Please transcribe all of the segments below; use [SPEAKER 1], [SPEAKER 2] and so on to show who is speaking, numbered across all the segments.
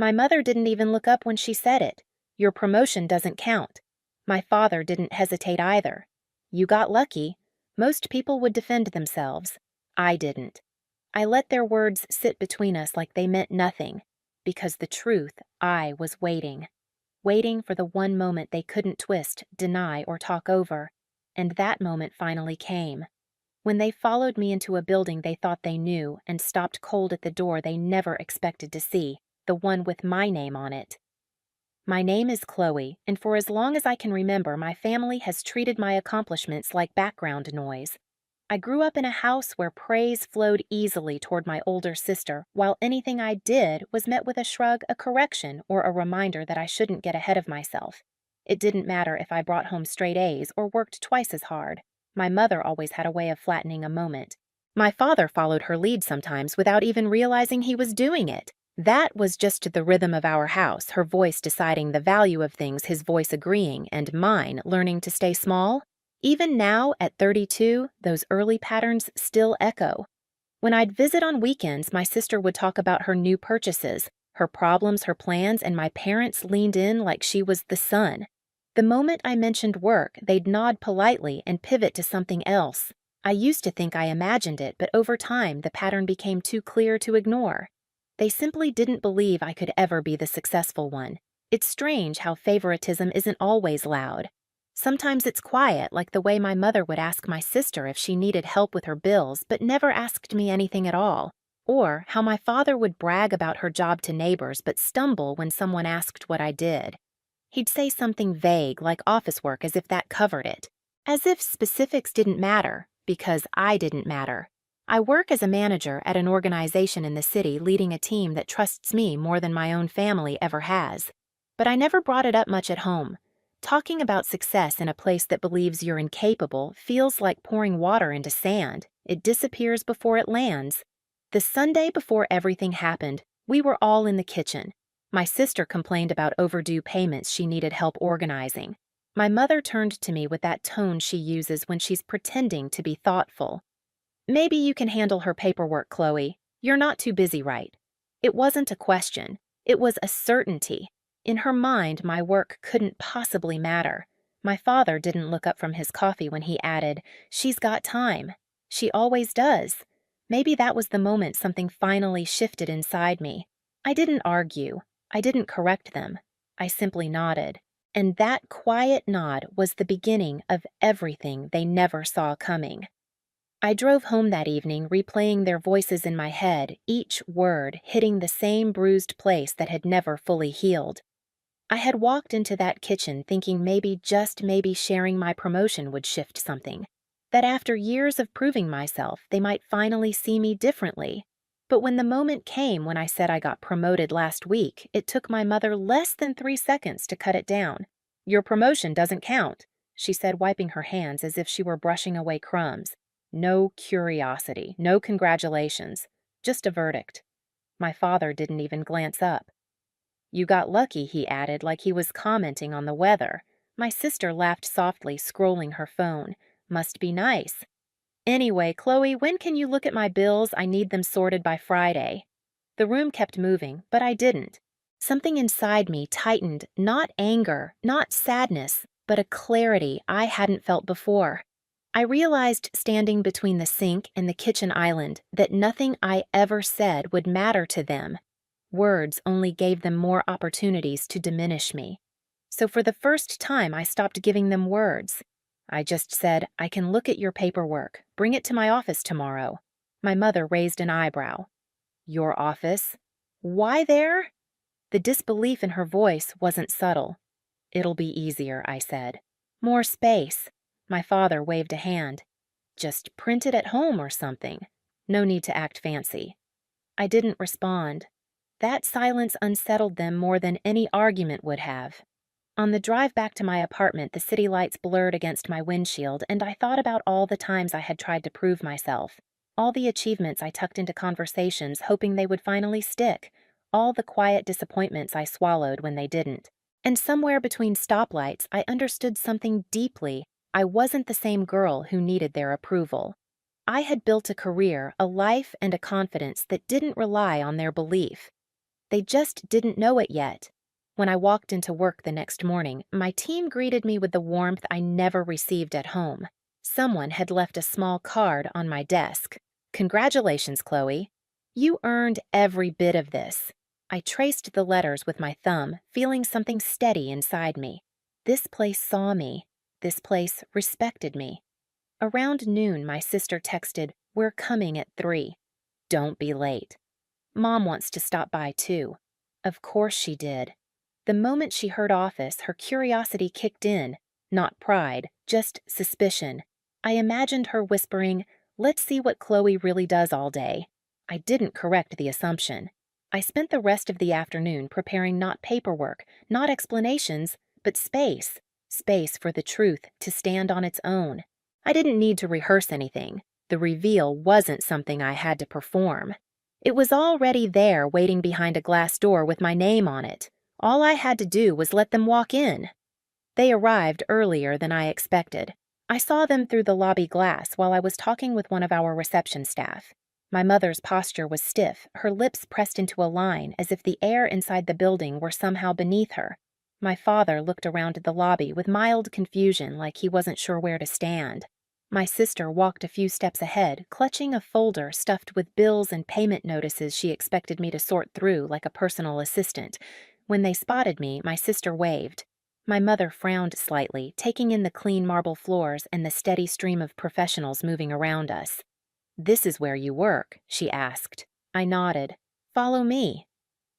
[SPEAKER 1] My mother didn't even look up when she said it. Your promotion doesn't count. My father didn't hesitate either. You got lucky. Most people would defend themselves. I didn't. I let their words sit between us like they meant nothing, because the truth, I was waiting. Waiting for the one moment they couldn't twist, deny, or talk over. And that moment finally came. When they followed me into a building they thought they knew and stopped cold at the door they never expected to see, the one with my name on it. My name is Chloe, and for as long as I can remember, my family has treated my accomplishments like background noise. I grew up in a house where praise flowed easily toward my older sister, while anything I did was met with a shrug, a correction, or a reminder that I shouldn't get ahead of myself. It didn't matter if I brought home straight A's or worked twice as hard. My mother always had a way of flattening a moment. My father followed her lead sometimes without even realizing he was doing it. That was just the rhythm of our house, her voice deciding the value of things, his voice agreeing, and mine learning to stay small. Even now, at 32, those early patterns still echo. When I'd visit on weekends, my sister would talk about her new purchases, her problems, her plans, and my parents leaned in like she was the sun. The moment I mentioned work, they'd nod politely and pivot to something else. I used to think I imagined it, but over time, the pattern became too clear to ignore. They simply didn't believe I could ever be the successful one. It's strange how favoritism isn't always loud. Sometimes it's quiet, like the way my mother would ask my sister if she needed help with her bills but never asked me anything at all. Or how my father would brag about her job to neighbors but stumble when someone asked what I did. He'd say something vague like office work as if that covered it. As if specifics didn't matter, because I didn't matter. I work as a manager at an organization in the city leading a team that trusts me more than my own family ever has. But I never brought it up much at home. Talking about success in a place that believes you're incapable feels like pouring water into sand. It disappears before it lands. The Sunday before everything happened, we were all in the kitchen. My sister complained about overdue payments she needed help organizing. My mother turned to me with that tone she uses when she's pretending to be thoughtful. Maybe you can handle her paperwork, Chloe. You're not too busy, right? It wasn't a question. It was a certainty. In her mind, my work couldn't possibly matter. My father didn't look up from his coffee when he added, "She's got time. She always does." Maybe that was the moment something finally shifted inside me. I didn't argue. I didn't correct them. I simply nodded. And that quiet nod was the beginning of everything they never saw coming. I drove home that evening, replaying their voices in my head, each word hitting the same bruised place that had never fully healed. I had walked into that kitchen thinking maybe, just maybe, sharing my promotion would shift something. That after years of proving myself, they might finally see me differently. But when the moment came when I said I got promoted last week, it took my mother less than 3 seconds to cut it down. "Your promotion doesn't count," she said, wiping her hands as if she were brushing away crumbs. No curiosity, no congratulations, just a verdict. My father didn't even glance up. "You got lucky," he added, like he was commenting on the weather. My sister laughed softly, scrolling her phone. "Must be nice. Anyway, Chloe, when can you look at my bills? I need them sorted by Friday." The room kept moving, but I didn't. Something inside me tightened, not anger, not sadness, but a clarity I hadn't felt before. I realized, standing between the sink and the kitchen island, that nothing I ever said would matter to them. Words only gave them more opportunities to diminish me. So for the first time, I stopped giving them words. I just said, "I can look at your paperwork. Bring it to my office tomorrow." My mother raised an eyebrow. "Your office? Why there?" The disbelief in her voice wasn't subtle. "It'll be easier," I said. "More space." My father waved a hand. "Just print it at home or something. No need to act fancy." I didn't respond. That silence unsettled them more than any argument would have. On the drive back to my apartment, the city lights blurred against my windshield, and I thought about all the times I had tried to prove myself, all the achievements I tucked into conversations hoping they would finally stick, all the quiet disappointments I swallowed when they didn't. And somewhere between stoplights, I understood something deeply. I wasn't the same girl who needed their approval. I had built a career, a life, and a confidence that didn't rely on their belief. They just didn't know it yet. When I walked into work the next morning, my team greeted me with the warmth I never received at home. Someone had left a small card on my desk. "Congratulations, Chloe. You earned every bit of this." I traced the letters with my thumb, feeling something steady inside me. This place saw me. This place respected me. Around noon, my sister texted, "We're coming at 3. Don't be late. Mom wants to stop by too." Of course she did. The moment she heard office, her curiosity kicked in. Not pride, just suspicion. I imagined her whispering, "Let's see what Chloe really does all day." I didn't correct the assumption. I spent the rest of the afternoon preparing not paperwork, not explanations, but space. Space for the truth to stand on its own. I didn't need to rehearse anything. The reveal wasn't something I had to perform. It was already there, waiting behind a glass door with my name on it. All I had to do was let them walk in. They arrived earlier than I expected. I saw them through the lobby glass while I was talking with one of our reception staff. My mother's posture was stiff, her lips pressed into a line as if the air inside the building were somehow beneath her. My father looked around the lobby with mild confusion, like he wasn't sure where to stand. My sister walked a few steps ahead, clutching a folder stuffed with bills and payment notices she expected me to sort through like a personal assistant. When they spotted me, my sister waved. My mother frowned slightly, taking in the clean marble floors and the steady stream of professionals moving around us. "This is where you work?" she asked. I nodded. "Follow me."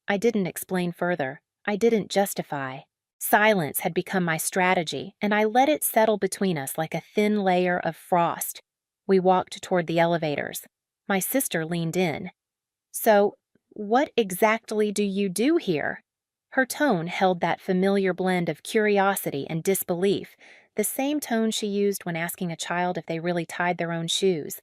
[SPEAKER 1] I didn't explain further. I didn't justify. Silence had become my strategy, and I let it settle between us like a thin layer of frost. We walked toward the elevators. My sister leaned in. "So, what exactly do you do here?" Her tone held that familiar blend of curiosity and disbelief, the same tone she used when asking a child if they really tied their own shoes.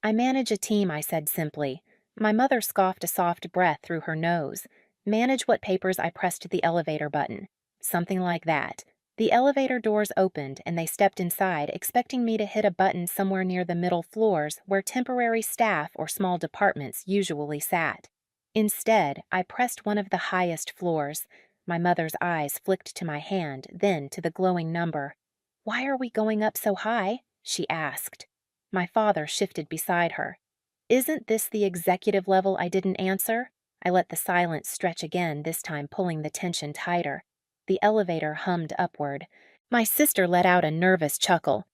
[SPEAKER 1] "I manage a team," I said simply. My mother scoffed a soft breath through her nose. "Manage what papers?" I pressed the elevator button. Something like that. The elevator doors opened and they stepped inside, expecting me to hit a button somewhere near the middle floors where temporary staff or small departments usually sat. Instead, I pressed one of the highest floors. My mother's eyes flicked to my hand, then to the glowing number. "Why are we going up so high?" she asked. My father shifted beside her. "Isn't this the executive level?" I didn't answer. I let the silence stretch again, this time pulling the tension tighter. The elevator hummed upward. My sister let out a nervous chuckle.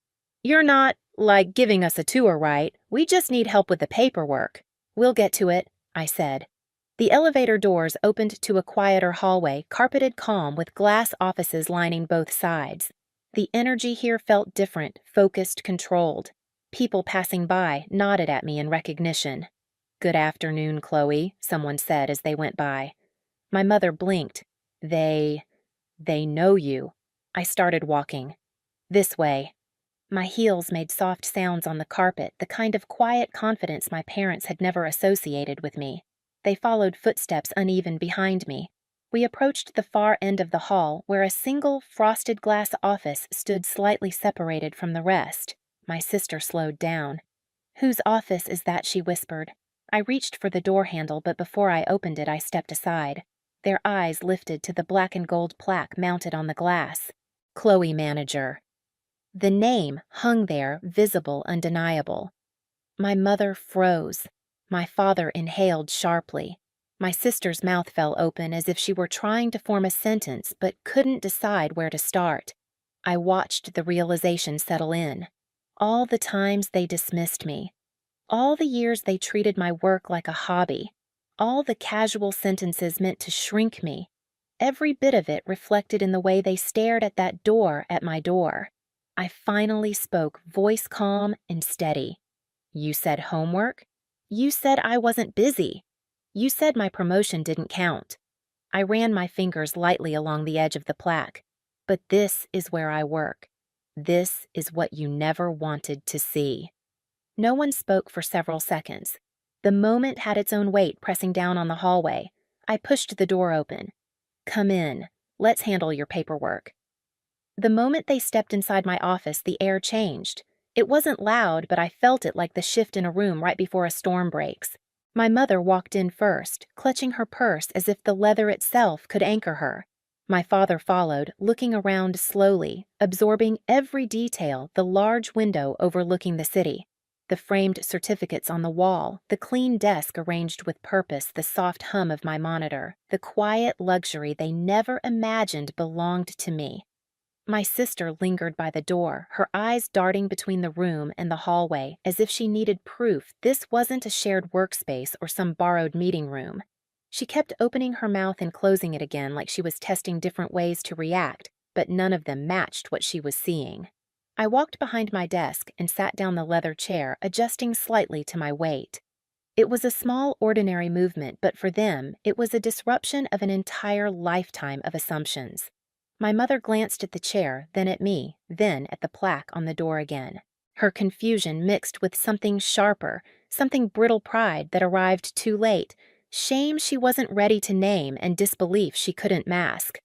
[SPEAKER 1] "You're not, like, giving us a tour, right? We just need help with the paperwork." "We'll get to it," I said. The elevator doors opened to a quieter hallway, carpeted calm with glass offices lining both sides. The energy here felt different, focused, controlled. People passing by nodded at me in recognition. "Good afternoon, Chloe," someone said as they went by. My mother blinked. They know you." I started walking. "This way." My heels made soft sounds on the carpet, the kind of quiet confidence my parents had never associated with me. They followed footsteps uneven behind me. We approached the far end of the hall, where a single frosted glass office stood slightly separated from the rest. My sister slowed down. "Whose office is that?" she whispered. I reached for the door handle, but before I opened it, I stepped aside. Their eyes lifted to the black and gold plaque mounted on the glass. "Chloe Manager." The name hung there, visible, undeniable. My mother froze. My father inhaled sharply. My sister's mouth fell open as if she were trying to form a sentence but couldn't decide where to start. I watched the realization settle in. All the times they dismissed me. All the years they treated my work like a hobby. All the casual sentences meant to shrink me. Every bit of it reflected in the way they stared at that door at my door. I finally spoke, voice calm and steady. "You said homework? You said I wasn't busy. You said my promotion didn't count." I ran my fingers lightly along the edge of the plaque. "But this is where I work. This is what you never wanted to see." No one spoke for several seconds. The moment had its own weight pressing down on the hallway. I pushed the door open. "Come in. Let's handle your paperwork." The moment they stepped inside my office, the air changed. It wasn't loud, but I felt it like the shift in a room right before a storm breaks. My mother walked in first, clutching her purse as if the leather itself could anchor her. My father followed, looking around slowly, absorbing every detail, the large window overlooking the city, the framed certificates on the wall, the clean desk arranged with purpose, the soft hum of my monitor, the quiet luxury they never imagined belonged to me. My sister lingered by the door, her eyes darting between the room and the hallway, as if she needed proof this wasn't a shared workspace or some borrowed meeting room. She kept opening her mouth and closing it again like she was testing different ways to react, but none of them matched what she was seeing. I walked behind my desk and sat down the leather chair, adjusting slightly to my weight. It was a small, ordinary movement, but for them, it was a disruption of an entire lifetime of assumptions. My mother glanced at the chair, then at me, then at the plaque on the door again. Her confusion mixed with something sharper, something brittle pride that arrived too late, shame she wasn't ready to name, and disbelief she couldn't mask.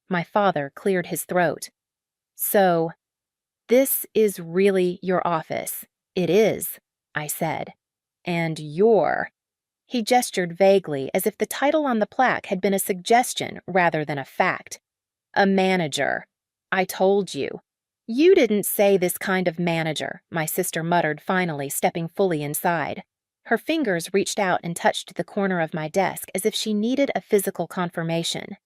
[SPEAKER 1] My father cleared his throat. "So, this is really your office?" "It is," I said. "And you're—" He gestured vaguely, as if the title on the plaque had been a suggestion rather than a fact. "A manager." "I told you." "You didn't say this kind of manager," my sister muttered finally, stepping fully inside. Her fingers reached out and touched the corner of my desk as if she needed a physical confirmation.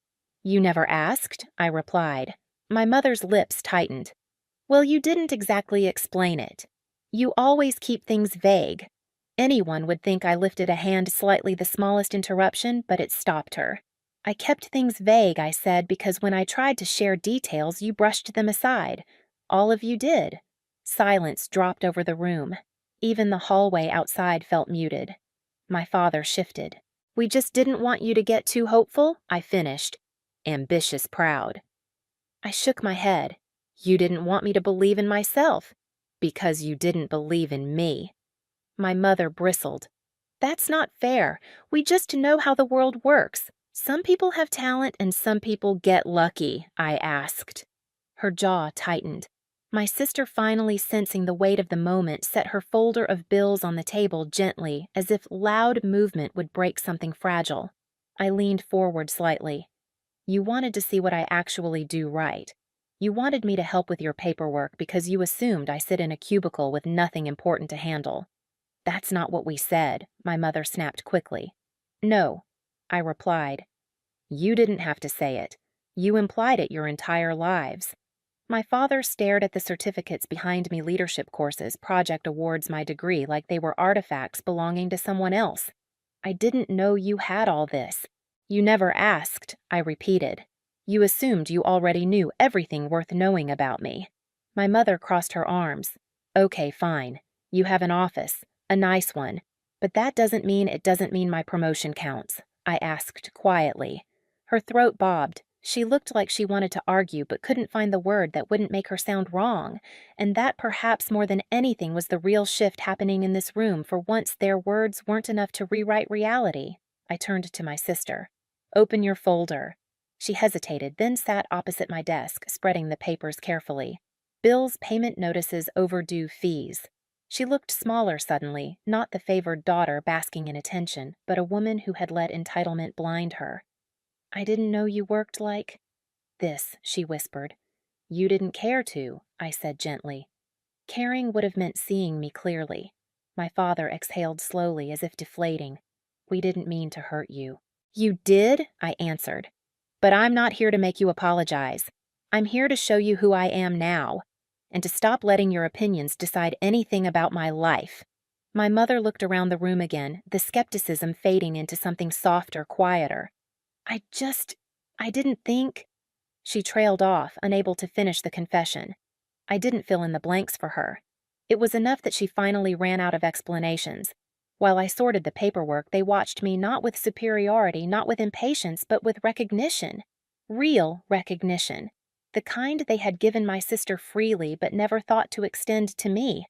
[SPEAKER 1] "You never asked?" I replied. My mother's lips tightened. "Well, you didn't exactly explain it. You always keep things vague." Anyone would think I lifted a hand slightly the smallest interruption, but it stopped her. "I kept things vague," I said, "because when I tried to share details, you brushed them aside. All of you did." Silence dropped over the room. Even the hallway outside felt muted. My father shifted. "We just didn't want you to get too hopeful," I finished. "Ambitious proud." I shook my head. "You didn't want me to believe in myself." "Because you didn't believe in me." My mother bristled. "That's not fair. We just know how the world works. Some people have talent and some people get lucky," I asked. Her jaw tightened. My sister, finally sensing the weight of the moment, set her folder of bills on the table gently, as if loud movement would break something fragile. I leaned forward slightly. "You wanted to see what I actually do right. You wanted me to help with your paperwork because you assumed I sit in a cubicle with nothing important to handle." "That's not what we said," my mother snapped quickly. "No," I replied. "You didn't have to say it. You implied it your entire lives." My father stared at the certificates behind me, leadership courses, project awards, my degree, like they were artifacts belonging to someone else. "I didn't know you had all this." "You never asked," I repeated. "You assumed you already knew everything worth knowing about me." My mother crossed her arms. "Okay, fine. You have an office. A nice one. But that doesn't mean it doesn't mean my promotion counts," I asked quietly. Her throat bobbed. She looked like she wanted to argue but couldn't find the word that wouldn't make her sound wrong, and that perhaps more than anything was the real shift happening in this room. For once their words weren't enough to rewrite reality. I turned to my sister. "Open your folder." She hesitated, then sat opposite my desk, spreading the papers carefully. Bills, payment notices, overdue fees. She looked smaller suddenly, not the favored daughter basking in attention, but a woman who had let entitlement blind her. "I didn't know you worked like this," she whispered. "You didn't care to," I said gently. Caring would have meant seeing me clearly. My father exhaled slowly, as if deflating. "We didn't mean to hurt you." "You did," I answered. "But I'm not here to make you apologize. I'm here to show you who I am now, and to stop letting your opinions decide anything about my life." My mother looked around the room again, the skepticism fading into something softer, quieter. I didn't think—" She trailed off, unable to finish the confession. I didn't fill in the blanks for her. It was enough that she finally ran out of explanations. While I sorted the paperwork, they watched me not with superiority, not with impatience, but with recognition. Real recognition. The kind they had given my sister freely but never thought to extend to me.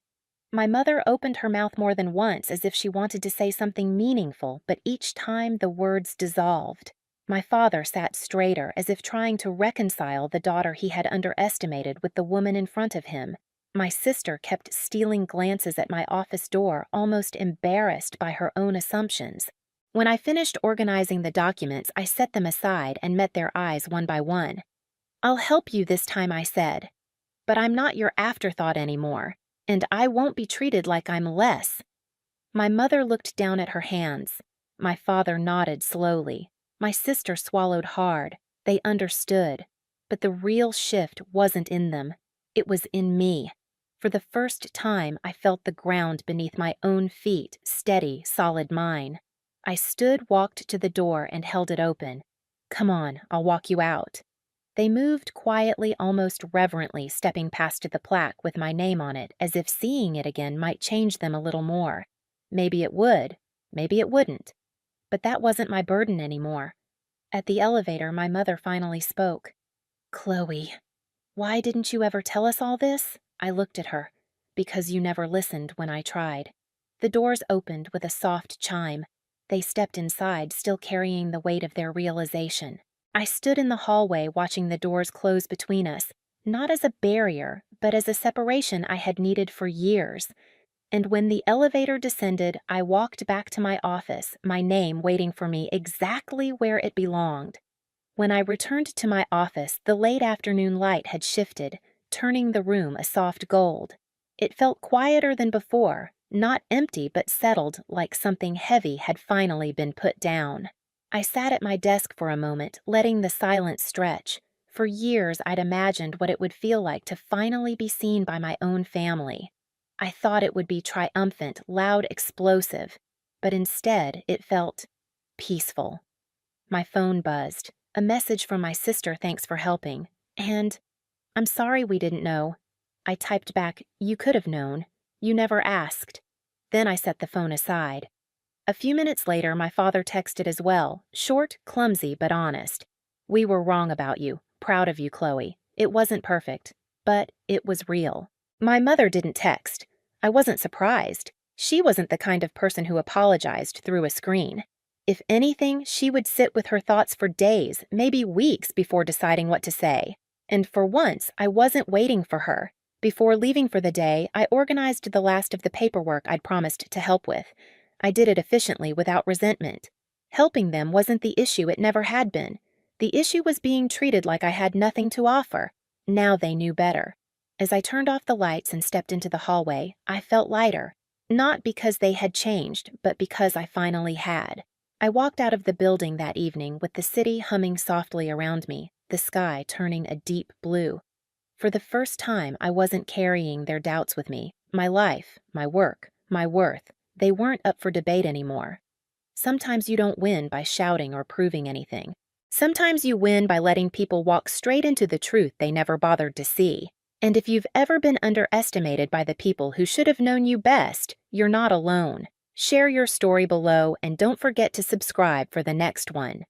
[SPEAKER 1] My mother opened her mouth more than once as if she wanted to say something meaningful, but each time the words dissolved. My father sat straighter, as if trying to reconcile the daughter he had underestimated with the woman in front of him. My sister kept stealing glances at my office door, almost embarrassed by her own assumptions. When I finished organizing the documents, I set them aside and met their eyes one by one. "I'll help you this time," I said. "But I'm not your afterthought anymore, and I won't be treated like I'm less." My mother looked down at her hands. My father nodded slowly. My sister swallowed hard. They understood. But the real shift wasn't in them. It was in me. For the first time, I felt the ground beneath my own feet, steady, solid mine. I stood, walked to the door, and held it open. "Come on, I'll walk you out." They moved quietly, almost reverently, stepping past the plaque with my name on it, as if seeing it again might change them a little more. Maybe it would, maybe it wouldn't. But that wasn't my burden anymore. At the elevator, my mother finally spoke. "Chloe, why didn't you ever tell us all this?" I looked at her. "Because you never listened when I tried." The doors opened with a soft chime. They stepped inside, still carrying the weight of their realization. I stood in the hallway watching the doors close between us, not as a barrier, but as a separation I had needed for years. And when the elevator descended, I walked back to my office, my name waiting for me exactly where it belonged. When I returned to my office, the late afternoon light had shifted, turning the room a soft gold. It felt quieter than before, not empty but settled, like something heavy had finally been put down. I sat at my desk for a moment, letting the silence stretch. For years, I'd imagined what it would feel like to finally be seen by my own family. I thought it would be triumphant, loud, explosive, but instead it felt peaceful. My phone buzzed. A message from my sister, "Thanks for helping," and "I'm sorry we didn't know." I typed back, "You could have known. You never asked." Then I set the phone aside. A few minutes later, my father texted as well, short, clumsy, but honest. "We were wrong about you. Proud of you, Chloe. It wasn't perfect, but it was real." My mother didn't text. I wasn't surprised. She wasn't the kind of person who apologized through a screen. If anything, she would sit with her thoughts for days, maybe weeks, before deciding what to say. And for once, I wasn't waiting for her. Before leaving for the day, I organized the last of the paperwork I'd promised to help with. I did it efficiently, without resentment. Helping them wasn't the issue, it never had been. The issue was being treated like I had nothing to offer. Now they knew better. As I turned off the lights and stepped into the hallway, I felt lighter. Not because they had changed, but because I finally had. I walked out of the building that evening with the city humming softly around me, the sky turning a deep blue. For the first time, I wasn't carrying their doubts with me. My life, my work, my worth, they weren't up for debate anymore. Sometimes you don't win by shouting or proving anything. Sometimes you win by letting people walk straight into the truth they never bothered to see. And if you've ever been underestimated by the people who should have known you best, you're not alone. Share your story below and don't forget to subscribe for the next one.